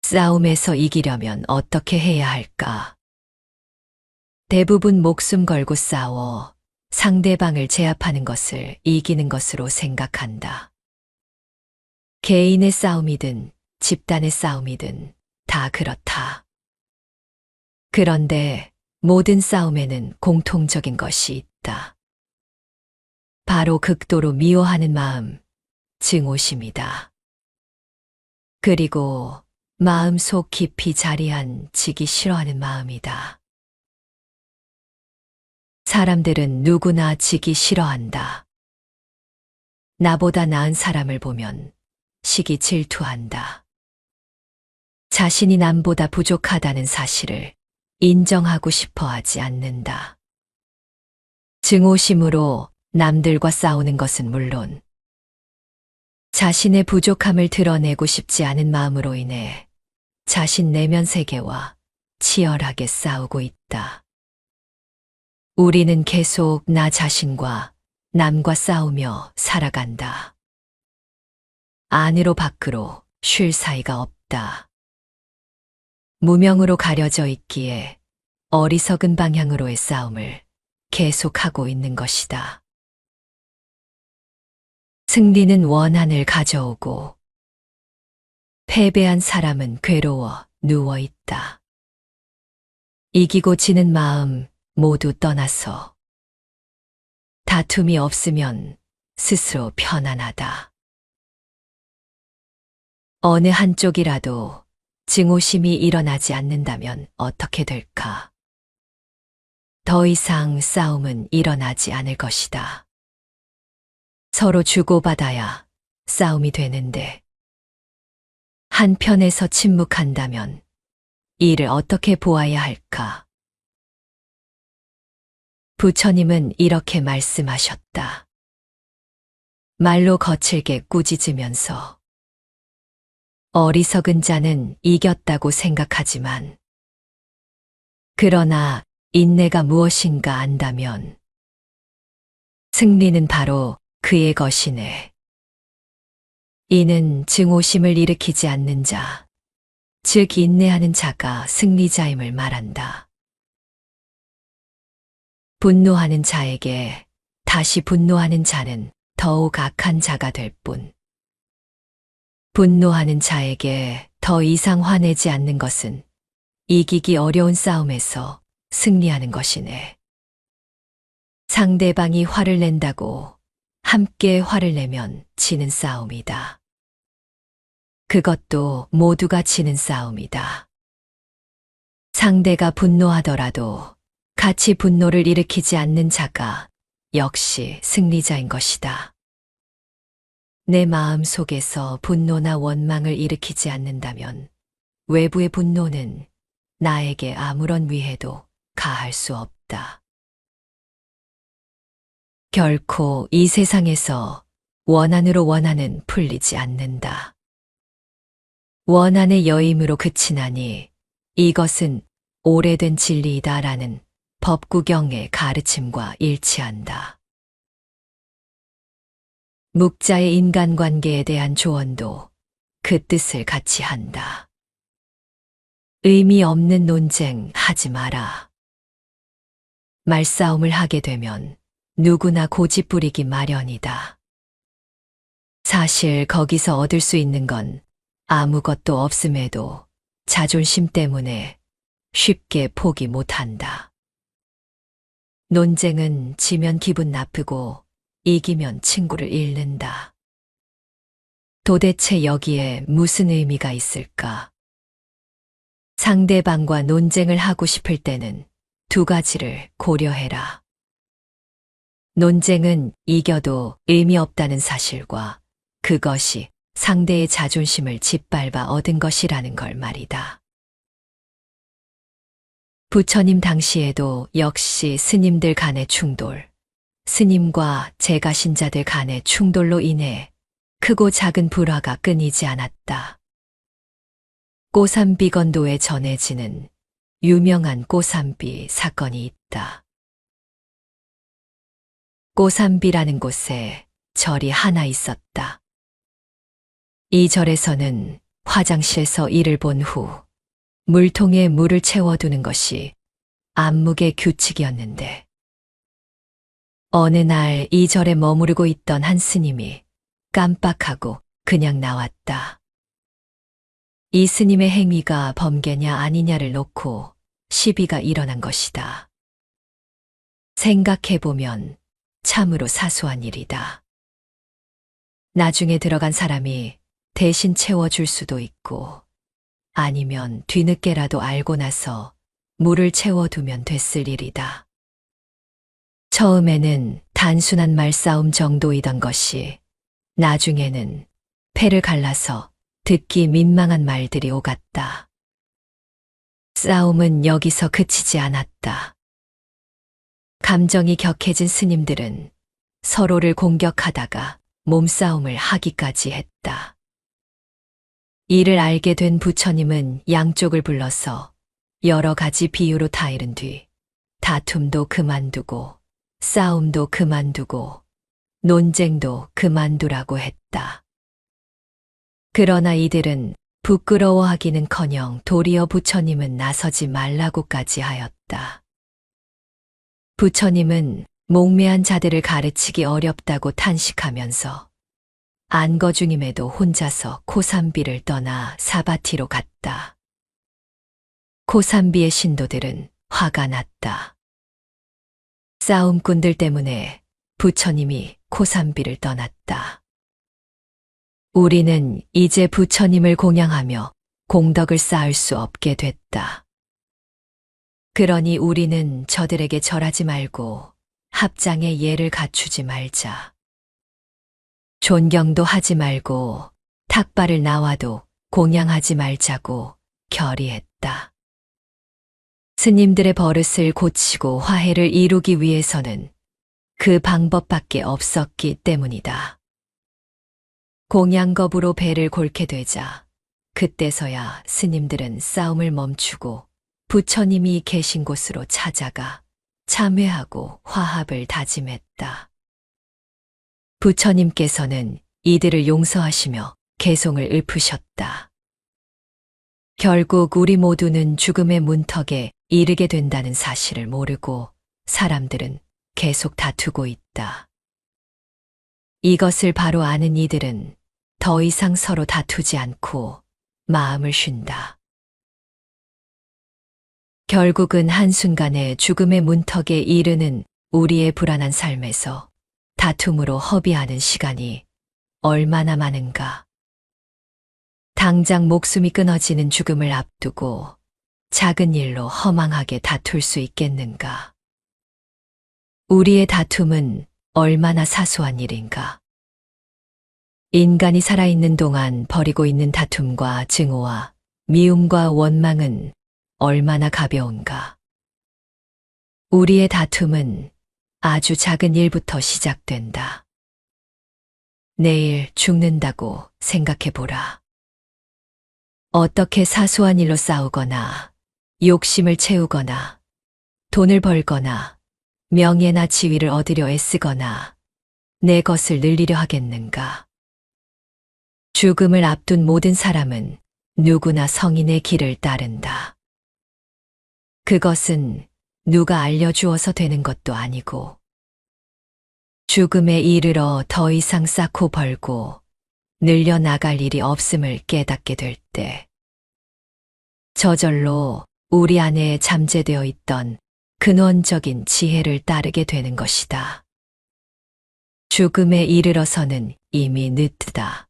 싸움에서 이기려면 어떻게 해야 할까? 대부분 목숨 걸고 싸워 상대방을 제압하는 것을 이기는 것으로 생각한다. 개인의 싸움이든 집단의 싸움이든 다 그렇다. 그런데 모든 싸움에는 공통적인 것이 있다. 바로 극도로 미워하는 마음, 증오심이다. 그리고 마음속 깊이 자리한 지기 싫어하는 마음이다. 사람들은 누구나 지기 싫어한다. 나보다 나은 사람을 보면 시기 질투한다. 자신이 남보다 부족하다는 사실을 인정하고 싶어 하지 않는다. 증오심으로 남들과 싸우는 것은 물론 자신의 부족함을 드러내고 싶지 않은 마음으로 인해 자신 내면 세계와 치열하게 싸우고 있다. 우리는 계속 나 자신과 남과 싸우며 살아간다. 안으로 밖으로 쉴 사이가 없다. 무명으로 가려져 있기에 어리석은 방향으로의 싸움을 계속하고 있는 것이다. 승리는 원한을 가져오고 패배한 사람은 괴로워 누워 있다. 이기고 지는 마음 모두 떠나서 다툼이 없으면 스스로 편안하다. 어느 한쪽이라도 증오심이 일어나지 않는다면 어떻게 될까? 더 이상 싸움은 일어나지 않을 것이다. 서로 주고받아야 싸움이 되는데 한편에서 침묵한다면 이를 어떻게 보아야 할까? 부처님은 이렇게 말씀하셨다. 말로 거칠게 꾸짖으면서 어리석은 자는 이겼다고 생각하지만 그러나 인내가 무엇인가 안다면 승리는 바로 그의 것이네. 이는 증오심을 일으키지 않는 자, 즉 인내하는 자가 승리자임을 말한다. 분노하는 자에게 다시 분노하는 자는 더욱 악한 자가 될 뿐. 분노하는 자에게 더 이상 화내지 않는 것은 이기기 어려운 싸움에서 승리하는 것이네. 상대방이 화를 낸다고 함께 화를 내면 지는 싸움이다. 그것도 모두가 지는 싸움이다. 상대가 분노하더라도 같이 분노를 일으키지 않는 자가 역시 승리자인 것이다. 내 마음 속에서 분노나 원망을 일으키지 않는다면 외부의 분노는 나에게 아무런 위해도 가할 수 없다. 결코 이 세상에서 원한으로 원한은 풀리지 않는다. 원한의 여임으로 그치나니 이것은 오래된 진리이다라는 법구경의 가르침과 일치한다. 묵자의 인간관계에 대한 조언도 그 뜻을 같이 한다. 의미 없는 논쟁 하지 마라. 말싸움을 하게 되면 누구나 고집 부리기 마련이다. 사실 거기서 얻을 수 있는 건 아무것도 없음에도 자존심 때문에 쉽게 포기 못한다. 논쟁은 지면 기분 나쁘고 이기면 친구를 잃는다. 도대체 여기에 무슨 의미가 있을까? 상대방과 논쟁을 하고 싶을 때는 두 가지를 고려해라. 논쟁은 이겨도 의미 없다는 사실과 그것이 상대의 자존심을 짓밟아 얻은 것이라는 걸 말이다. 부처님 당시에도 역시 스님들 간의 충돌, 스님과 제가신자들 간의 충돌로 인해 크고 작은 불화가 끊이지 않았다. 꼬삼비건도에 전해지는 유명한 꼬삼비 사건이 있다. 꼬삼비라는 곳에 절이 하나 있었다. 이 절에서는 화장실에서 일을 본 후 물통에 물을 채워두는 것이 안목의 규칙이었는데 어느 날 이 절에 머무르고 있던 한 스님이 깜빡하고 그냥 나왔다. 이 스님의 행위가 범죄냐 아니냐를 놓고 시비가 일어난 것이다. 생각해보면 참으로 사소한 일이다. 나중에 들어간 사람이 대신 채워줄 수도 있고 아니면 뒤늦게라도 알고 나서 물을 채워두면 됐을 일이다. 처음에는 단순한 말싸움 정도이던 것이 나중에는 패를 갈라서 듣기 민망한 말들이 오갔다. 싸움은 여기서 그치지 않았다. 감정이 격해진 스님들은 서로를 공격하다가 몸싸움을 하기까지 했다. 이를 알게 된 부처님은 양쪽을 불러서 여러 가지 비유로 타이른 뒤 다툼도 그만두고 싸움도 그만두고 논쟁도 그만두라고 했다. 그러나 이들은 부끄러워하기는커녕 도리어 부처님은 나서지 말라고까지 하였다. 부처님은 목매한 자들을 가르치기 어렵다고 탄식하면서 안거 중임에도 혼자서 코삼비를 떠나 사바티로 갔다. 코삼비의 신도들은 화가 났다. 싸움꾼들 때문에 부처님이 코삼비를 떠났다. 우리는 이제 부처님을 공양하며 공덕을 쌓을 수 없게 됐다. 그러니 우리는 저들에게 절하지 말고 합장의 예를 갖추지 말자. 존경도 하지 말고 탁발을 나와도 공양하지 말자고 결의했다. 스님들의 버릇을 고치고 화해를 이루기 위해서는 그 방법밖에 없었기 때문이다. 공양겁으로 배를 골게 되자 그때서야 스님들은 싸움을 멈추고 부처님이 계신 곳으로 찾아가 참회하고 화합을 다짐했다. 부처님께서는 이들을 용서하시며 개송을 읊으셨다. 결국 우리 모두는 죽음의 문턱에 이르게 된다는 사실을 모르고 사람들은 계속 다투고 있다. 이것을 바로 아는 이들은 더 이상 서로 다투지 않고 마음을 쉰다. 결국은 한순간에 죽음의 문턱에 이르는 우리의 불안한 삶에서 다툼으로 허비하는 시간이 얼마나 많은가. 당장 목숨이 끊어지는 죽음을 앞두고 작은 일로 허망하게 다툴 수 있겠는가. 우리의 다툼은 얼마나 사소한 일인가. 인간이 살아있는 동안 벌이고 있는 다툼과 증오와 미움과 원망은 얼마나 가벼운가. 우리의 다툼은 아주 작은 일부터 시작된다. 내일 죽는다고 생각해보라. 어떻게 사소한 일로 싸우거나 욕심을 채우거나 돈을 벌거나 명예나 지위를 얻으려 애쓰거나 내 것을 늘리려 하겠는가. 죽음을 앞둔 모든 사람은 누구나 성인의 길을 따른다. 그것은 누가 알려주어서 되는 것도 아니고 죽음에 이르러 더 이상 쌓고 벌고 늘려나갈 일이 없음을 깨닫게 될 때 저절로 우리 안에 잠재되어 있던 근원적인 지혜를 따르게 되는 것이다. 죽음에 이르러서는 이미 늦다.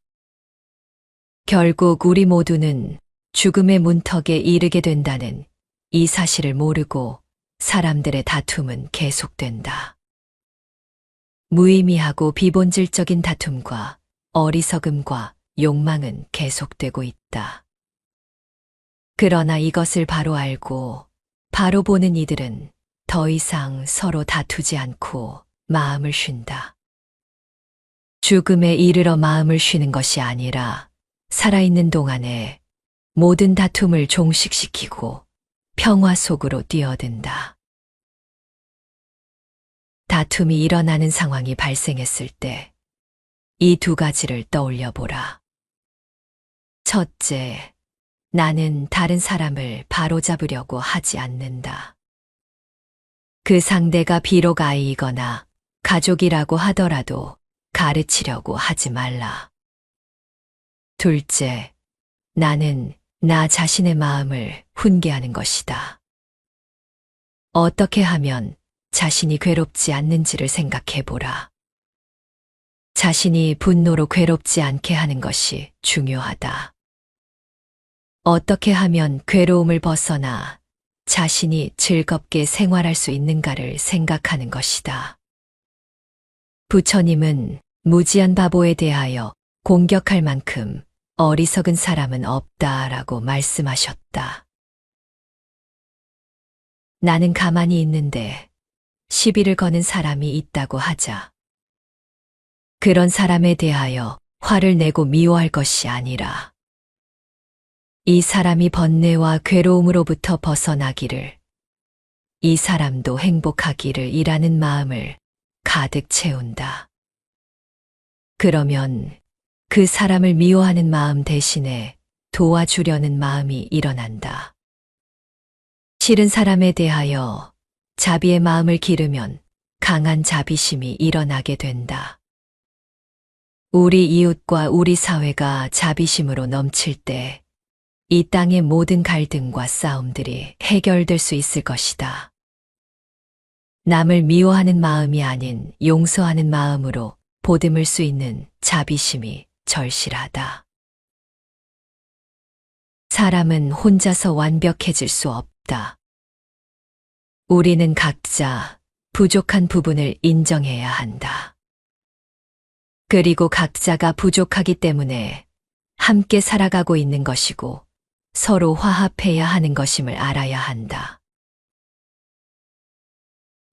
결국 우리 모두는 죽음의 문턱에 이르게 된다는 이 사실을 모르고 사람들의 다툼은 계속된다. 무의미하고 비본질적인 다툼과 어리석음과 욕망은 계속되고 있다. 그러나 이것을 바로 알고 바로 보는 이들은 더 이상 서로 다투지 않고 마음을 쉰다. 죽음에 이르러 마음을 쉬는 것이 아니라 살아있는 동안에 모든 다툼을 종식시키고 평화 속으로 뛰어든다. 다툼이 일어나는 상황이 발생했을 때 이 두 가지를 떠올려 보라. 첫째, 나는 다른 사람을 바로잡으려고 하지 않는다. 그 상대가 비록 아이이거나 가족이라고 하더라도 가르치려고 하지 말라. 둘째, 나는 나 자신의 마음을 훈계하는 것이다. 어떻게 하면 자신이 괴롭지 않는지를 생각해 보라. 자신이 분노로 괴롭지 않게 하는 것이 중요하다. 어떻게 하면 괴로움을 벗어나 자신이 즐겁게 생활할 수 있는가를 생각하는 것이다. 부처님은 무지한 바보에 대하여 공격할 만큼 어리석은 사람은 없다라고 말씀하셨다. 나는 가만히 있는데 시비를 거는 사람이 있다고 하자. 그런 사람에 대하여 화를 내고 미워할 것이 아니라 이 사람이 번뇌와 괴로움으로부터 벗어나기를, 이 사람도 행복하기를 이라는 마음을 가득 채운다. 그러면 그 사람을 미워하는 마음 대신에 도와주려는 마음이 일어난다. 싫은 사람에 대하여 자비의 마음을 기르면 강한 자비심이 일어나게 된다. 우리 이웃과 우리 사회가 자비심으로 넘칠 때 이 땅의 모든 갈등과 싸움들이 해결될 수 있을 것이다. 남을 미워하는 마음이 아닌 용서하는 마음으로 보듬을 수 있는 자비심이 절실하다. 사람은 혼자서 완벽해질 수 없다. 우리는 각자 부족한 부분을 인정해야 한다. 그리고 각자가 부족하기 때문에 함께 살아가고 있는 것이고 서로 화합해야 하는 것임을 알아야 한다.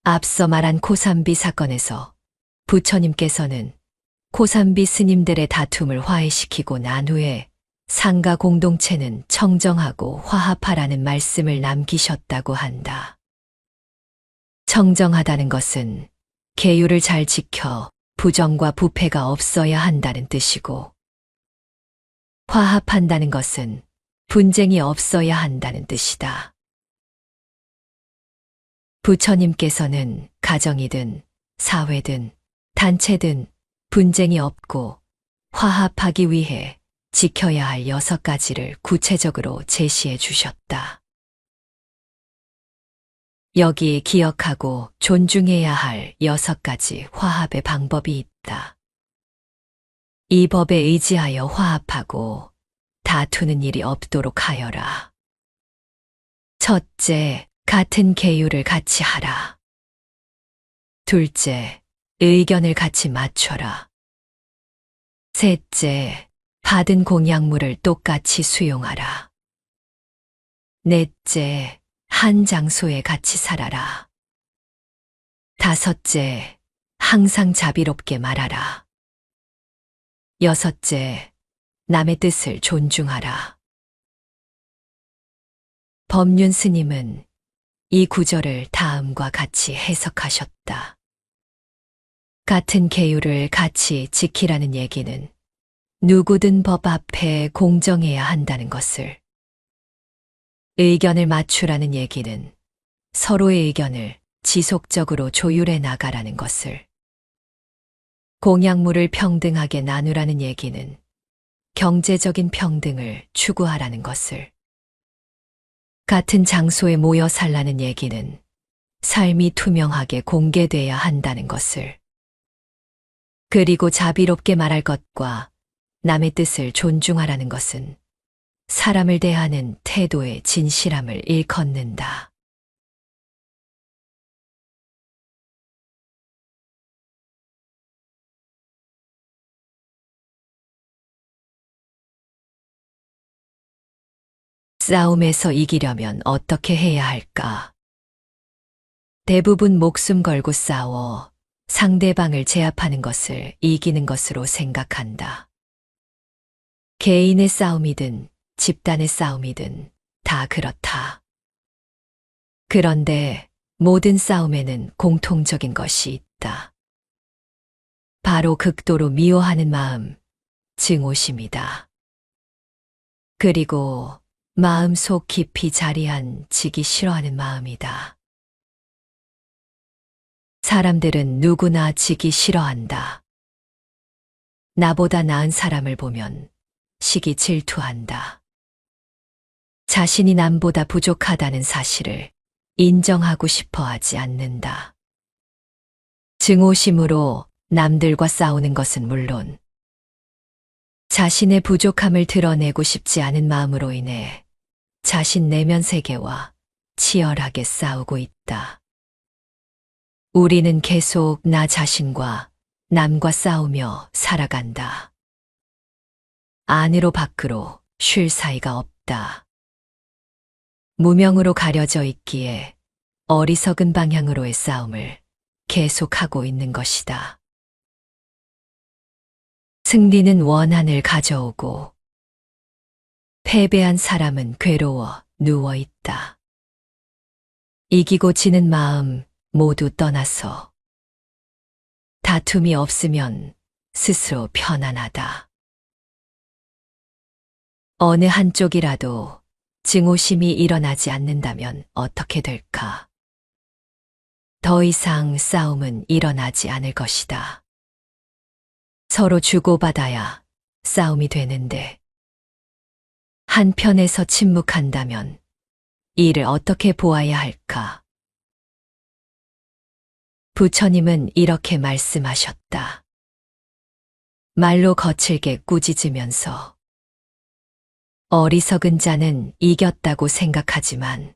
앞서 말한 코삼비 사건에서 부처님께서는 코삼비 스님들의 다툼을 화해시키고 난 후에 상가 공동체는 청정하고 화합하라는 말씀을 남기셨다고 한다. 청정하다는 것은 계율을 잘 지켜 부정과 부패가 없어야 한다는 뜻이고, 화합한다는 것은 분쟁이 없어야 한다는 뜻이다. 부처님께서는 가정이든 사회든 단체든 분쟁이 없고 화합하기 위해 지켜야 할 6가지를 구체적으로 제시해 주셨다. 여기 기억하고 존중해야 할 6가지 화합의 방법이 있다. 이 법에 의지하여 화합하고 다투는 일이 없도록 하여라. 첫째, 같은 계율을 같이 하라. 둘째, 의견을 같이 맞춰라. 셋째, 받은 공약물을 똑같이 수용하라. 넷째, 한 장소에 같이 살아라. 다섯째, 항상 자비롭게 말하라. 여섯째, 남의 뜻을 존중하라. 법륜 스님은 이 구절을 다음과 같이 해석하셨다. 같은 계율을 같이 지키라는 얘기는 누구든 법 앞에 공정해야 한다는 것을, 의견을 맞추라는 얘기는 서로의 의견을 지속적으로 조율해 나가라는 것을, 공약물을 평등하게 나누라는 얘기는 경제적인 평등을 추구하라는 것을, 같은 장소에 모여 살라는 얘기는 삶이 투명하게 공개돼야 한다는 것을, 그리고 자비롭게 말할 것과 남의 뜻을 존중하라는 것은 사람을 대하는 태도의 진실함을 일컫는다. 싸움에서 이기려면 어떻게 해야 할까? 대부분 목숨 걸고 싸워 상대방을 제압하는 것을 이기는 것으로 생각한다. 개인의 싸움이든 집단의 싸움이든 다 그렇다. 그런데 모든 싸움에는 공통적인 것이 있다. 바로 극도로 미워하는 마음, 증오심이다. 그리고 마음속 깊이 자리한 지기 싫어하는 마음이다. 사람들은 누구나 지기 싫어한다. 나보다 나은 사람을 보면 시기 질투한다. 자신이 남보다 부족하다는 사실을 인정하고 싶어 하지 않는다. 증오심으로 남들과 싸우는 것은 물론 자신의 부족함을 드러내고 싶지 않은 마음으로 인해 자신 내면 세계와 치열하게 싸우고 있다. 우리는 계속 나 자신과 남과 싸우며 살아간다. 안으로 밖으로 쉴 사이가 없다. 무명으로 가려져 있기에 어리석은 방향으로의 싸움을 계속하고 있는 것이다. 승리는 원한을 가져오고 패배한 사람은 괴로워 누워 있다. 이기고 지는 마음 모두 떠나서 다툼이 없으면 스스로 편안하다. 어느 한쪽이라도 증오심이 일어나지 않는다면 어떻게 될까? 더 이상 싸움은 일어나지 않을 것이다. 서로 주고받아야 싸움이 되는데 한편에서 침묵한다면 이를 어떻게 보아야 할까? 부처님은 이렇게 말씀하셨다. 말로 거칠게 꾸짖으면서 어리석은 자는 이겼다고 생각하지만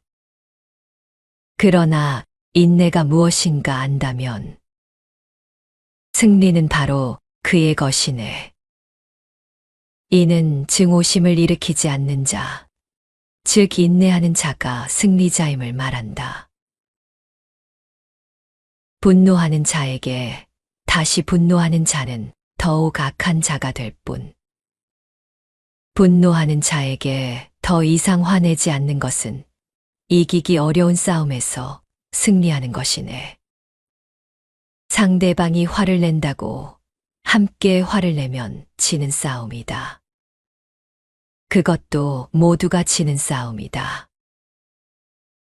그러나 인내가 무엇인가 안다면 승리는 바로 그의 것이네. 이는 증오심을 일으키지 않는 자, 즉 인내하는 자가 승리자임을 말한다. 분노하는 자에게 다시 분노하는 자는 더욱 악한 자가 될 뿐. 분노하는 자에게 더 이상 화내지 않는 것은 이기기 어려운 싸움에서 승리하는 것이네. 상대방이 화를 낸다고 함께 화를 내면 지는 싸움이다. 그것도 모두가 지는 싸움이다.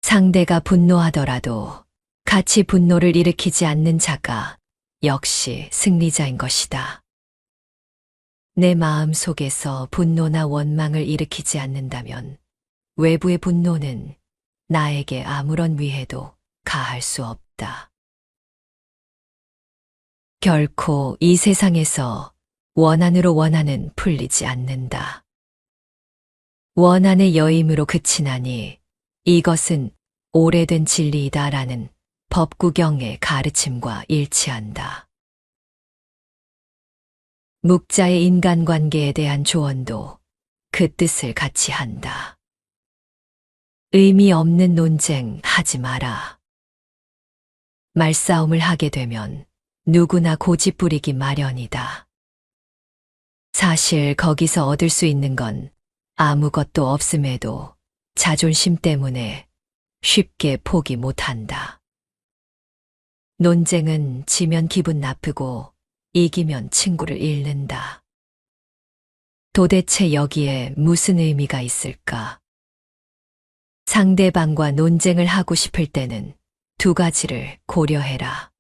상대가 분노하더라도 같이 분노를 일으키지 않는 자가 역시 승리자인 것이다. 내 마음 속에서 분노나 원망을 일으키지 않는다면 외부의 분노는 나에게 아무런 위해도 가할 수 없다. 결코 이 세상에서 원한으로 원한은 풀리지 않는다. 원한의 여임으로 그치나니 이것은 오래된 진리이다라는 법구경의 가르침과 일치한다. 묵자의 인간관계에 대한 조언도 그 뜻을 같이 한다. 의미 없는 논쟁 하지 마라. 말싸움을 하게 되면 누구나 고집 부리기 마련이다. 사실 거기서 얻을 수 있는 건 아무것도 없음에도 자존심 때문에 쉽게 포기 못한다. 논쟁은 지면 기분 나쁘고 이기면 친구를 잃는다. 도대체 여기에 무슨 의미가 있을까? 상대방과 논쟁을 하고 싶을 때는 두 가지를 고려해라.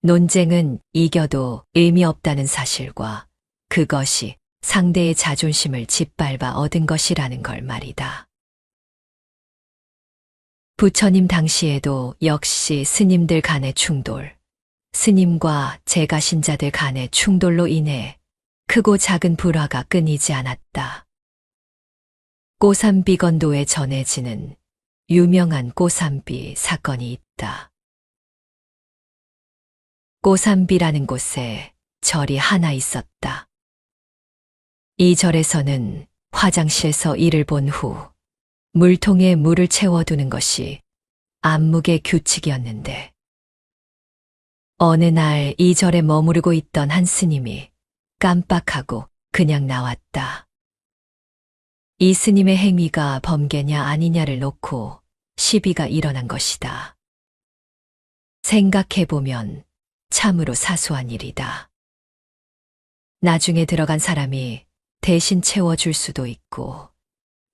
논쟁은 이겨도 의미 없다는 사실과 그것이 상대의 자존심을 짓밟아 얻은 것이라는 걸 말이다. 부처님 당시에도 역시 스님들 간의 충돌, 스님과 제가신자들 간의 충돌로 인해 크고 작은 불화가 끊이지 않았다. 꼬삼비건도에 전해지는 유명한 꼬삼비 사건이 있다. 꼬삼비라는 곳에 절이 하나 있었다. 이 절에서는 화장실에서 이를 본 후 물통에 물을 채워두는 것이 암묵의 규칙이었는데 어느 날 이 절에 머무르고 있던 한 스님이 깜빡하고 그냥 나왔다. 이 스님의 행위가 범죄냐 아니냐를 놓고 시비가 일어난 것이다. 생각해보면 참으로 사소한 일이다. 나중에 들어간 사람이 대신 채워줄 수도 있고,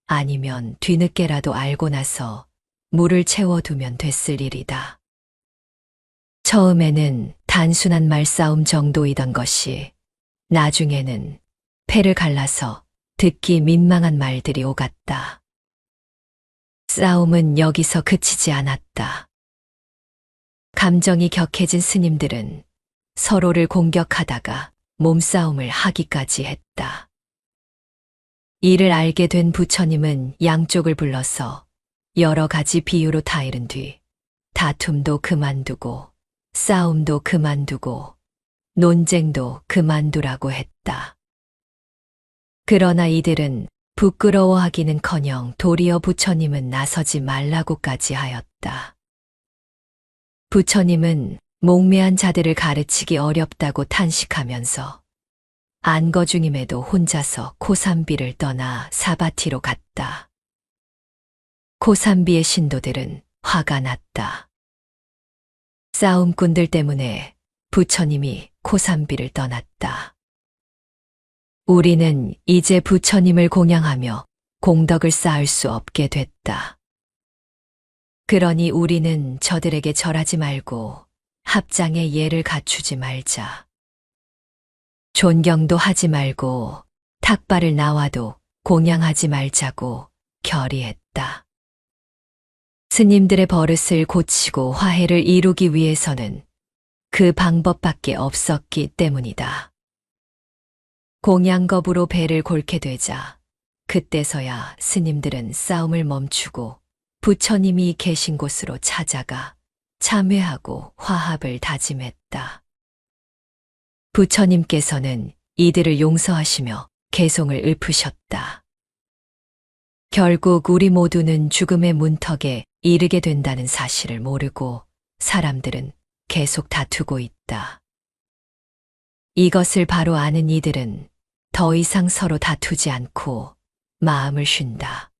아니면 뒤늦게라도 알고 나서 물을 채워두면 됐을 일이다. 처음에는 단순한 말싸움 정도이던 것이 나중에는 폐를 갈라서 듣기 민망한 말들이 오갔다. 싸움은 여기서 그치지 않았다. 감정이 격해진 스님들은 서로를 공격하다가 몸싸움을 하기까지 했다. 이를 알게 된 부처님은 양쪽을 불러서 여러 가지 비유로 타이른 뒤 다툼도 그만두고 싸움도 그만두고 논쟁도 그만두라고 했다. 그러나 이들은 부끄러워하기는커녕 도리어 부처님은 나서지 말라고까지 하였다. 부처님은 목매한 자들을 가르치기 어렵다고 탄식하면서 안거 중임에도 혼자서 코삼비를 떠나 사바티로 갔다. 코삼비의 신도들은 화가 났다. 싸움꾼들 때문에 부처님이 코삼비를 떠났다. 우리는 이제 부처님을 공양하며 공덕을 쌓을 수 없게 됐다. 그러니 우리는 저들에게 절하지 말고 합장의 예를 갖추지 말자. 존경도 하지 말고 탁발을 나와도 공양하지 말자고 결의했다. 스님들의 버릇을 고치고 화해를 이루기 위해서는 그 방법밖에 없었기 때문이다. 공양겁으로 배를 골게 되자 그때서야 스님들은 싸움을 멈추고 부처님이 계신 곳으로 찾아가 참회하고 화합을 다짐했다. 부처님께서는 이들을 용서하시며 개송을 읊으셨다. 결국 우리 모두는 죽음의 문턱에 이르게 된다는 사실을 모르고 사람들은 계속 다투고 있다. 이것을 바로 아는 이들은 더 이상 서로 다투지 않고 마음을 쉰다.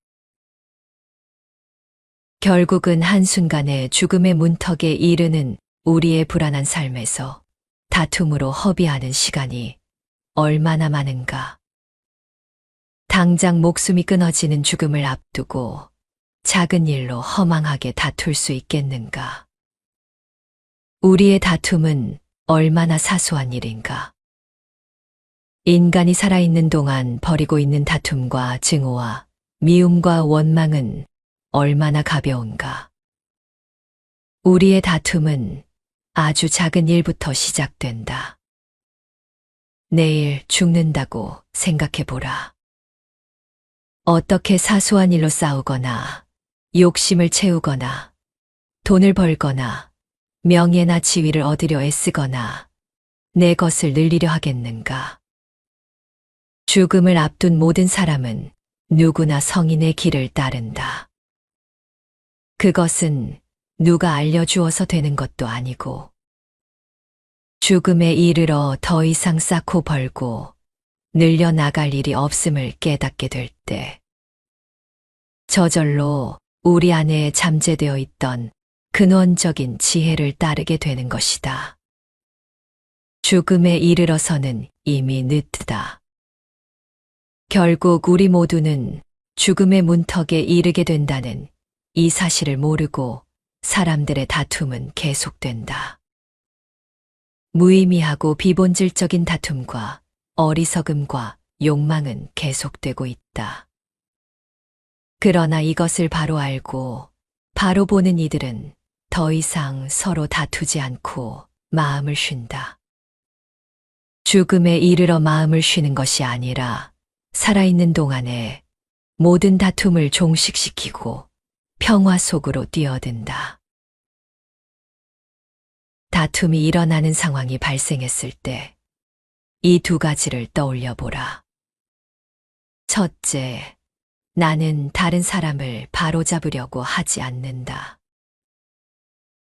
결국은 한순간에 죽음의 문턱에 이르는 우리의 불안한 삶에서 다툼으로 허비하는 시간이 얼마나 많은가. 당장 목숨이 끊어지는 죽음을 앞두고 작은 일로 허망하게 다툴 수 있겠는가. 우리의 다툼은 얼마나 사소한 일인가. 인간이 살아있는 동안 벌이고 있는 다툼과 증오와 미움과 원망은 얼마나 가벼운가. 우리의 다툼은 아주 작은 일부터 시작된다. 내일 죽는다고 생각해보라. 어떻게 사소한 일로 싸우거나 욕심을 채우거나 돈을 벌거나 명예나 지위를 얻으려 애쓰거나 내 것을 늘리려 하겠는가. 죽음을 앞둔 모든 사람은 누구나 성인의 길을 따른다. 그것은 누가 알려주어서 되는 것도 아니고 죽음에 이르러 더 이상 쌓고 벌고 늘려나갈 일이 없음을 깨닫게 될 때 저절로 우리 안에 잠재되어 있던 근원적인 지혜를 따르게 되는 것이다. 죽음에 이르러서는 이미 늦다. 결국 우리 모두는 죽음의 문턱에 이르게 된다는 이 사실을 모르고 사람들의 다툼은 계속된다. 무의미하고 비본질적인 다툼과 어리석음과 욕망은 계속되고 있다. 그러나 이것을 바로 알고 바로 보는 이들은 더 이상 서로 다투지 않고 마음을 쉰다. 죽음에 이르러 마음을 쉬는 것이 아니라 살아있는 동안에 모든 다툼을 종식시키고 평화 속으로 뛰어든다. 다툼이 일어나는 상황이 발생했을 때 이 두 가지를 떠올려 보라. 첫째, 나는 다른 사람을 바로잡으려고 하지 않는다.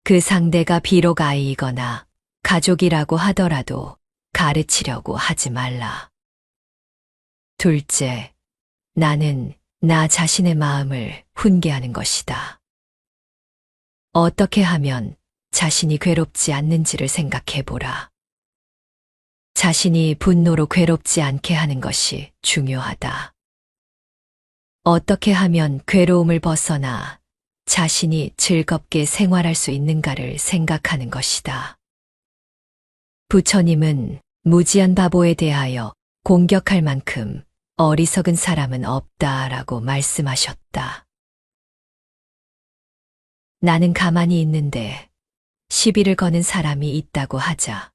그 상대가 비록 아이이거나 가족이라고 하더라도 가르치려고 하지 말라. 둘째, 나는 나 자신의 마음을 훈계하는 것이다. 어떻게 하면 자신이 괴롭지 않는지를 생각해 보라. 자신이 분노로 괴롭지 않게 하는 것이 중요하다. 어떻게 하면 괴로움을 벗어나 자신이 즐겁게 생활할 수 있는가를 생각하는 것이다. 부처님은 무지한 바보에 대하여 공격할 만큼 어리석은 사람은 없다라고 말씀하셨다. 나는 가만히 있는데 시비를 거는 사람이 있다고 하자.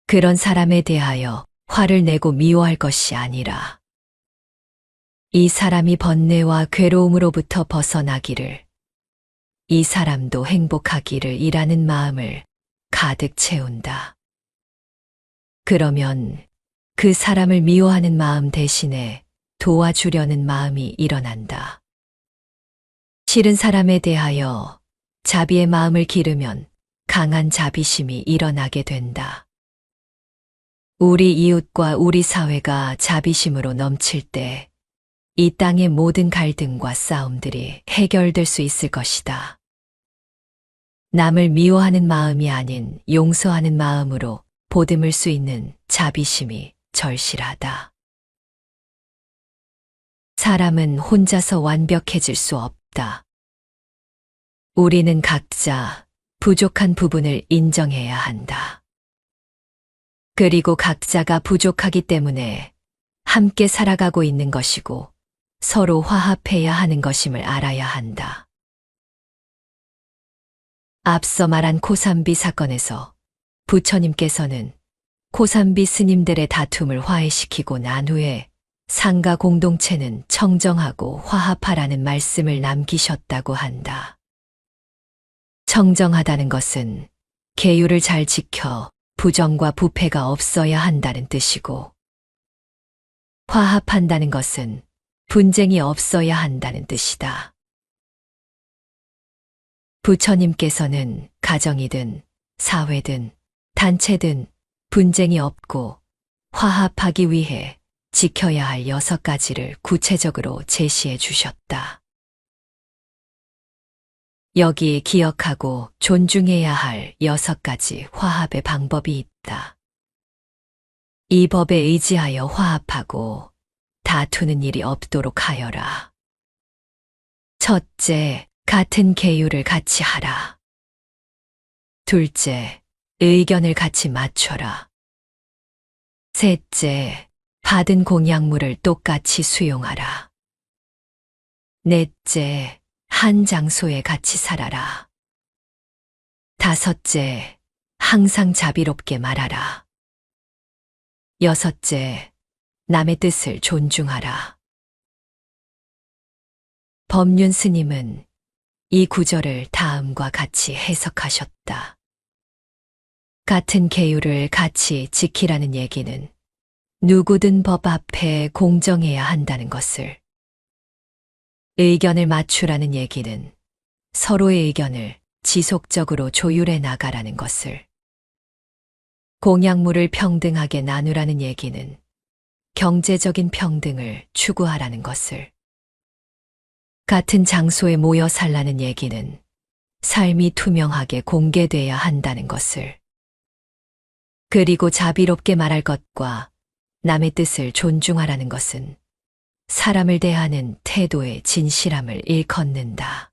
그런 사람에 대하여 화를 내고 미워할 것이 아니라 이 사람이 번뇌와 괴로움으로부터 벗어나기를, 이 사람도 행복하기를 이라는 마음을 가득 채운다. 그러면 그 사람을 미워하는 마음 대신에 도와주려는 마음이 일어난다. 싫은 사람에 대하여 자비의 마음을 기르면 강한 자비심이 일어나게 된다. 우리 이웃과 우리 사회가 자비심으로 넘칠 때 이 땅의 모든 갈등과 싸움들이 해결될 수 있을 것이다. 남을 미워하는 마음이 아닌 용서하는 마음으로 보듬을 수 있는 자비심이 절실하다. 사람은 혼자서 완벽해질 수 없다. 우리는 각자 부족한 부분을 인정해야 한다. 그리고 각자가 부족하기 때문에 함께 살아가고 있는 것이고 서로 화합해야 하는 것임을 알아야 한다. 앞서 말한 코삼비 사건에서 부처님께서는 코삼비 스님들의 다툼을 화해시키고 난 후에 상가 공동체는 청정하고 화합하라는 말씀을 남기셨다고 한다. 청정하다는 것은 계율을 잘 지켜 부정과 부패가 없어야 한다는 뜻이고, 화합한다는 것은 분쟁이 없어야 한다는 뜻이다. 부처님께서는 가정이든 사회든 단체든 분쟁이 없고 화합하기 위해 지켜야 할 6가지를 구체적으로 제시해 주셨다. 여기 기억하고 존중해야 할 6가지 화합의 방법이 있다. 이 법에 의지하여 화합하고 다투는 일이 없도록 하여라. 첫째, 같은 계율을 같이 하라. 둘째, 의견을 같이 맞춰라. 셋째, 받은 공약물을 똑같이 수용하라. 넷째, 한 장소에 같이 살아라. 다섯째, 항상 자비롭게 말하라. 여섯째, 남의 뜻을 존중하라. 법륜 스님은 이 구절을 다음과 같이 해석하셨다. 같은 계율을 같이 지키라는 얘기는 누구든 법 앞에 공정해야 한다는 것을, 의견을 맞추라는 얘기는 서로의 의견을 지속적으로 조율해 나가라는 것을, 공약물을 평등하게 나누라는 얘기는 경제적인 평등을 추구하라는 것을, 같은 장소에 모여 살라는 얘기는 삶이 투명하게 공개돼야 한다는 것을, 그리고 자비롭게 말할 것과 남의 뜻을 존중하라는 것은 사람을 대하는 태도의 진실함을 일컫는다.